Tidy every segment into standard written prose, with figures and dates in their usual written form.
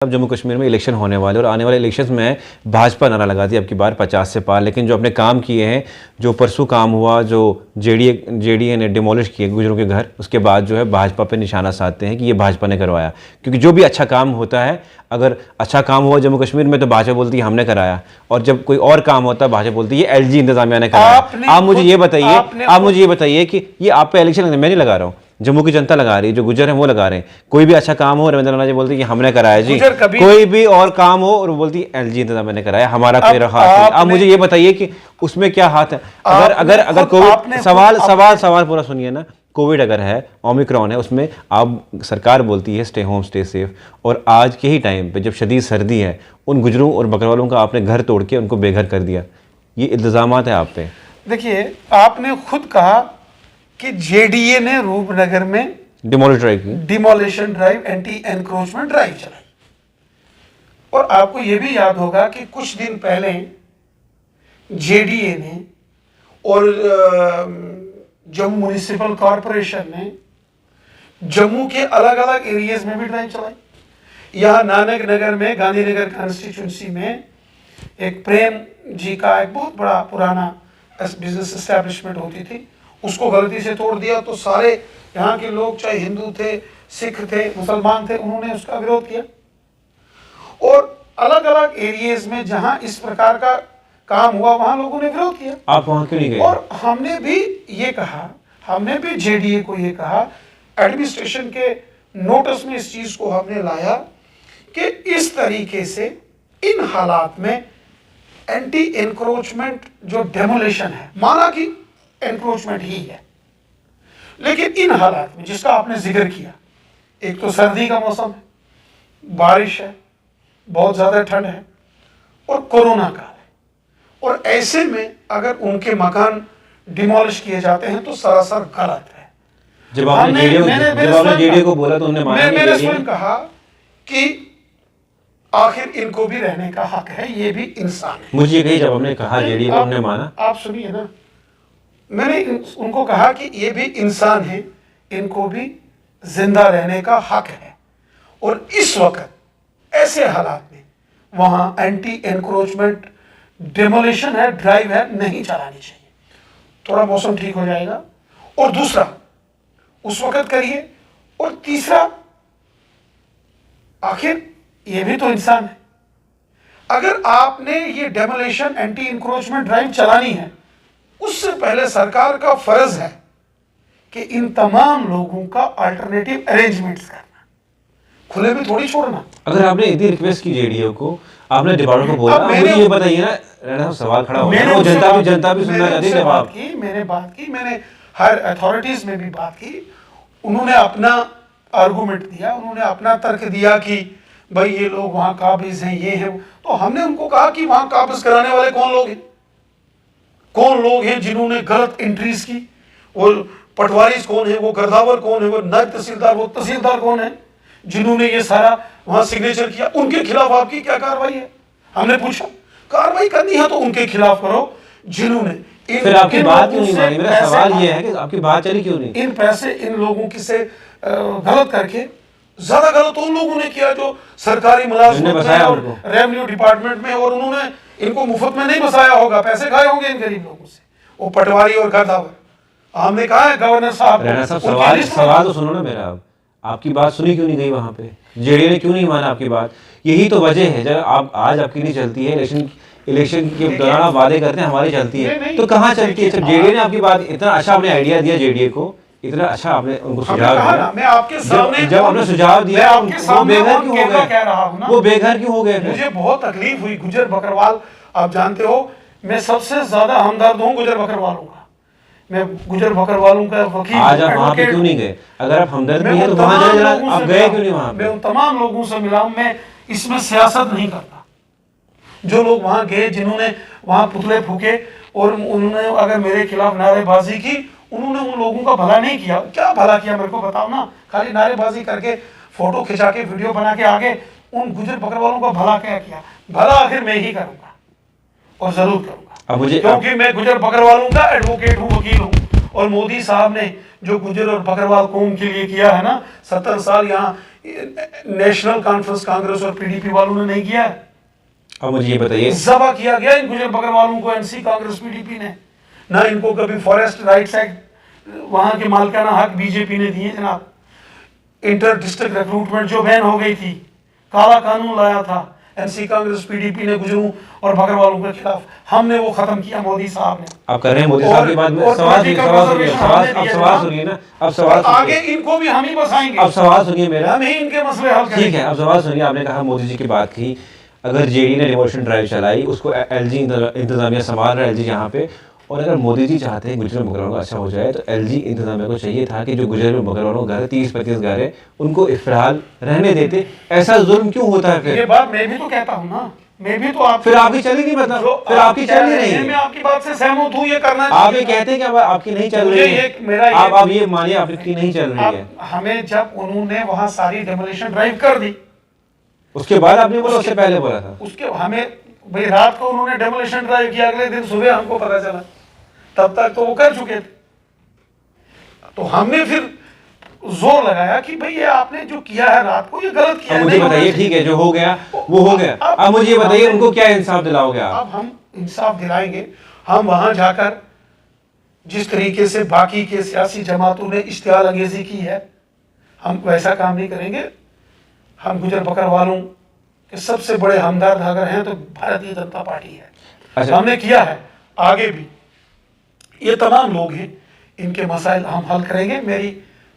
अब जम्मू कश्मीर में इलेक्शन होने वाले और आने वाले इलेक्शंस में भाजपा नारा लगाती है अब की बार 50 से पार, लेकिन जो अपने काम किए हैं, जो परसों काम हुआ, जो जेडीए ने डिमोलिश किए गुजरों के घर, उसके बाद जो है भाजपा पे निशाना साधते हैं कि ये भाजपा ने करवाया। क्योंकि जो भी अच्छा काम होता है, अगर अच्छा काम हुआ जम्मू कश्मीर में तो भाजपा बोलती है हमने कराया, और जब कोई और काम होता है भाजपा बोलती है ये एलजी इंतजामिया ने कराया। आप मुझे ये बताइए कि ये आप पे इलेक्शन मैं नहीं लगा रहा हूँ, जम्मू की जनता लगा रही है, जो गुजर हैं वो लगा रहे हैं। कोई भी अच्छा काम हो रविंद्र नाथ जी बोलते हैं कि हमने कराया जी, कोई भी और काम हो और बोलती है एलजी इंतजामिया ने कराया, हमारा कोई हाथ नहीं। आप मुझे ये बताइए कि उसमें क्या हाथ है? अगर कोविड सवाल पूरा सुनिए ना। कोविड अगर है, ओमिक्रॉन है, उसमें आप सरकार बोलती है स्टे होम स्टे सेफ, और आज के ही टाइम पे जब शदीद सर्दी है उन गुजरों और बकरवालों का आपने घर तोड़ के उनको बेघर कर दिया। ये इल्जामात है आप पे। देखिए, आपने खुद कहा कि जेडीए ने रूपनगर में demolition drive, anti encroachment drive चलाई। और आपको यह भी याद होगा कि कुछ दिन पहले जेडीए ने और जम्मू म्युनिसिपल कॉरपोरेशन ने जम्मू के अलग अलग एरियाज में भी ड्राइव चलाई। यहाँ नानक नगर में, गांधीनगर कॉन्स्टिट्यूंसी में एक प्रेम जी का एक बहुत बड़ा पुराना बिजनेस एस्टेब्लिशमेंट होती थी, उसको गलती से तोड़ दिया तो सारे यहाँ के लोग, चाहे हिंदू थे, सिख थे, मुसलमान थे, उन्होंने उसका विरोध किया। और अलग अलग एरियाज में जहां इस प्रकार का काम हुआ वहां लोगों ने विरोध किया। आप वहां क्यों नहीं गए? और हमने भी ये कहा, हमने भी जेडीए को ये कहा, एडमिनिस्ट्रेशन के नोटिस में इस चीज को हमने लाया कि इस तरीके से इन हालात में एंटी एनक्रोचमेंट जो डेमोलेशन है, माना कि एनक्रोचमेंट ही है, लेकिन इन हालात में जिसका आपने जिक्र किया, एक तो सर्दी का मौसम है, बारिश है, बहुत ज्यादा ठंड है और कोरोना काल है, और ऐसे में अगर उनके मकान डिमोलिश किए जाते हैं तो सरासर गलत है। जब आपने जेडीए को बोला तो उन्होंने माना, मैंने स्वयं कहा कि आखिर इनको भी रहने का हक है, ये भी इंसान है। मुझे कही जब हमने कहा जेडीए को, उन्होंने माना। आप सुनिए ना, मैंने उनको कहा कि ये भी इंसान है, इनको भी जिंदा रहने का हक है, और इस वक्त ऐसे हालात में वहां एंटी एनक्रोचमेंट डेमोलिशन है, ड्राइव है, नहीं चलानी चाहिए। थोड़ा मौसम ठीक हो जाएगा, और दूसरा उस वक्त करिए, और तीसरा आखिर ये भी तो इंसान है। अगर आपने ये डेमोलिशन एंटी एनक्रोचमेंट ड्राइव चलानी है, उससे पहले सरकार का फर्ज है कि इन तमाम लोगों का अल्टरनेटिव अरेंजमेंट्स करना, खुले में थोड़ी छोड़ना। अगर आपने इतनी रिक्वेस्ट की जेडीए को, आपने डिपार्टमेंट को बोला, मुझे ये बताइए ना, सवाल खड़ा हो गया, जनता भी सुनना चाहती है। मैंने बात की, मैंने हर अथॉरिटीज में भी बात की, उन्होंने अपना आर्गूमेंट दिया, उन्होंने अपना तर्क दिया कि भाई ये लोग वहां काबिज हैं, ये हैं। तो हमने उनको कहा कि वहां काबिज कराने वाले कौन लोग हैं जिन्होंने गलत एंट्रीज की, और पटवारी कौन है, वो गर्दावर कौन है, वो नायब तहसीलदार, वो तहसीलदार कौन है जिन्होंने ये सारा वहां सिग्नेचर किया, उनके खिलाफ आपकी क्या कार्रवाई है? हमने पूछा, कार्रवाई करनी है तो उनके खिलाफ करो जिन्होंने फिर आपकी बात क्यों नहीं मानी? मेरा सवाल ये है कि आपकी बात चली क्यों नहीं? इन पैसे इन लोगों की से गलत करके, ज्यादा गलत उन लोगों ने किया जो सरकारी मुलाजिम और रेवेन्यू डिपार्टमेंट में, और उन्होंने इनको मुफ्त में नहीं बसाया होगा, पैसे खाए होंगे इन गरीब लोगों से, वो पटवारी और गर्दावर। हमने कहा है गवर्नर साहब, सवाल तो सुनो ना मेरा, आपकी बात सुनी क्यों नहीं गई वहां पे? जेडीए ने क्यों नहीं माना आपकी बात? यही तो वजह है, जब आप आज आपकी नहीं चलती है, इलेक्शन के दौरान आप वादे करते हैं हमारी चलती है, तो कहाँ चलती है? जब जेडीए ने आपकी बात, इतना अच्छा आपने आइडिया दिया जेडीए को, इतना अच्छा आपने उनको सुझाव दिया, मैं आपके सामने जब आपने सुझाव दिया वो बेघर क्यों हो गए? कह रहा हूं ना, वो बेघर क्यों हो गए? मुझे बहुत तकलीफ हुई। गुजर बकरवाल, आप जानते हो मैं सबसे ज्यादा हमदर्द हूँ गुजर बकरवालों का। मैं गुजर बकरवालों का वकील। आज आप वहां पे क्यों नहीं गए? अगर आप हमदर्द नहीं है तो वहां जाइए, आप गए क्यों नहीं वहां पे? मैं उन तमाम लोगों से मिला हूं, मैं इसमें सियासत नहीं करता। जो लोग वहां गए, जिन्होंने वहां पुतले फूके और उन्होंने अगर मेरे खिलाफ नारेबाजी की, उन्होंने उन लोगों का भला नहीं किया। क्या भला किया मेरे को बताओ ना? खाली नारेबाजी करके, फोटो खिंचा के, वीडियो बना के आगे उन गुजर बकरवालों का भला क्या किया? भला आखिर मैं ही करूंगा, और जरूर करूंगा, क्योंकि मैं गुजर बकरवालों का एडवोकेट हूँ, वकील हूँ, और मोदी साहब ने जो गुजर और बकरवाल कौम के लिए किया है ना, 70 साल यहाँ नेशनल कॉन्फ्रेंस कांग्रेस और पीडीपी वालों ने नहीं किया है। अब मुझे ये बताइए, जबा किया गया इन गुजर बकरवालों को एनसी कांग्रेस पीडीपी ने, ना इनको कभी फॉरेस्ट राइट्स एक्ट वहां के मालिकाना हक बीजेपी ने दिए जनाब। इंटर डिस्ट्रिक्ट रिक्रूटमेंट जो बैन हो गई थी, काला कानून लाया था एनसी कांग्रेस पीडीपी ने गुजरों और बकरवालों के खिलाफ, हमने वो खत्म किया मोदी साहब ने। आप कर रहे हैं मोदी साहब की बात में, सवाल सुनिए ना, अब सवाल आगे इनको भी हम ही बसाएंगे। अब सवाल सुनिए मेरा, हम ही इनके मसले हल करेंगे। ठीक है, अब सवाल सुनिए। आपने कहा मोदी जी की बात की, अगर जेडी ने डिमोलिशन ड्राइव चलाई, उसको एलजी इंतजामिया संभाल रहा है, एलजी यहाँ पे, और अगर मोदी जी चाहते हैं गुजर बकरवालों का अच्छा हो जाए, तो एलजी इंतजामिया को चाहिए था कि जो गुजर बकरवालों घर 30-35 घर है उनको फिलहाल रहने देते। ऐसा जुल्म क्यों होता है? फिर ये बात मैं भी तो कहता हूँ ना, मैं भी तो आप फिर आपकी चली नहीं, मतलब फिर आपकी चल नहीं रही है। मैं आपकी बात से सहमत हूँ, ये करना आप ये कहते हैं कि अब आपकी नहीं चल रही है, आप ये मानिए आपकी नहीं चल रही है। हमें जब उन्होंने वहां सारी डेमोलिशन ड्राइव कर दी, उसके बाद आपने बोला, उससे पहले बोला था? उसके हमें भाई रात को उन्होंने डेमोलिशन ड्राइव किया, अगले दिन सुबह हमको पता चला, तब तक तो वो कर चुके थे। तो हमने फिर जोर लगाया कि भाई ये आपने जो किया है रात को, ये गलत किया है। मुझे बताइए, ठीक है, जो हो गया वो हो गया। अब मुझे ये बताइए, उनको क्या इंसाफ दिलाओगे आप? अब हम इंसाफ दिलाएंगे। हम वहां जाकर जिस तरीके से बाकी के सियासी जमातों ने इश्तिहाल अंगेजी की है, हम वैसा काम नहीं करेंगे। हम गुजर बकरवालों के सबसे बड़े हमदर्द अगर हैं तो भारतीय जनता पार्टी है। अच्छा। हमने किया है, आगे भी ये तमाम लोग हैं, इनके मसाइल हम हल करेंगे। मेरी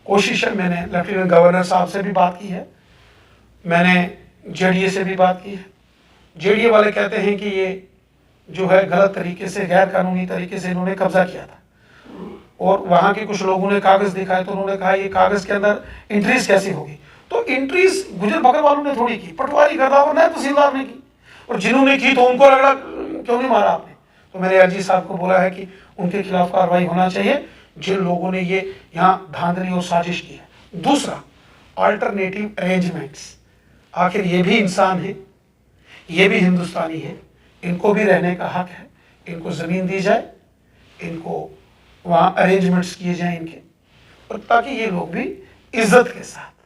कोशिश है, मैंने लेफ्टिनेंट गवर्नर साहब से भी बात की है, मैंने जेडीए से भी बात की है। जेडीए वाले कहते हैं कि ये जो है गलत तरीके से, गैर कानूनी तरीके से इन्होंने कब्जा किया था, और वहाँ के कुछ लोगों ने कागज़ दिखाए, तो उन्होंने कहा ये कागज़ के अंदर एंट्रीज कैसी होगी। तो एंट्रीज गुजर बकरवालों ने थोड़ी की, पटवारी गद्दावर ने, तहसीलदार ने की, और जिन्होंने की तो उनको रगड़ा क्यों नहीं मारा आपने। तो मैंने एलजी साहब को बोला है कि उनके खिलाफ कार्रवाई होना चाहिए जिन लोगों ने ये यहाँ धांधली और साजिश की है। दूसरा, अल्टरनेटिव अरेंजमेंट्स, आखिर ये भी इंसान है, ये भी हिंदुस्तानी है, इनको भी रहने का हक है, इनको ज़मीन दी जाए, इनको वहाँ अरेंजमेंट्स किए जाएं इनके, और ताकि ये लोग भी इज्जत के साथ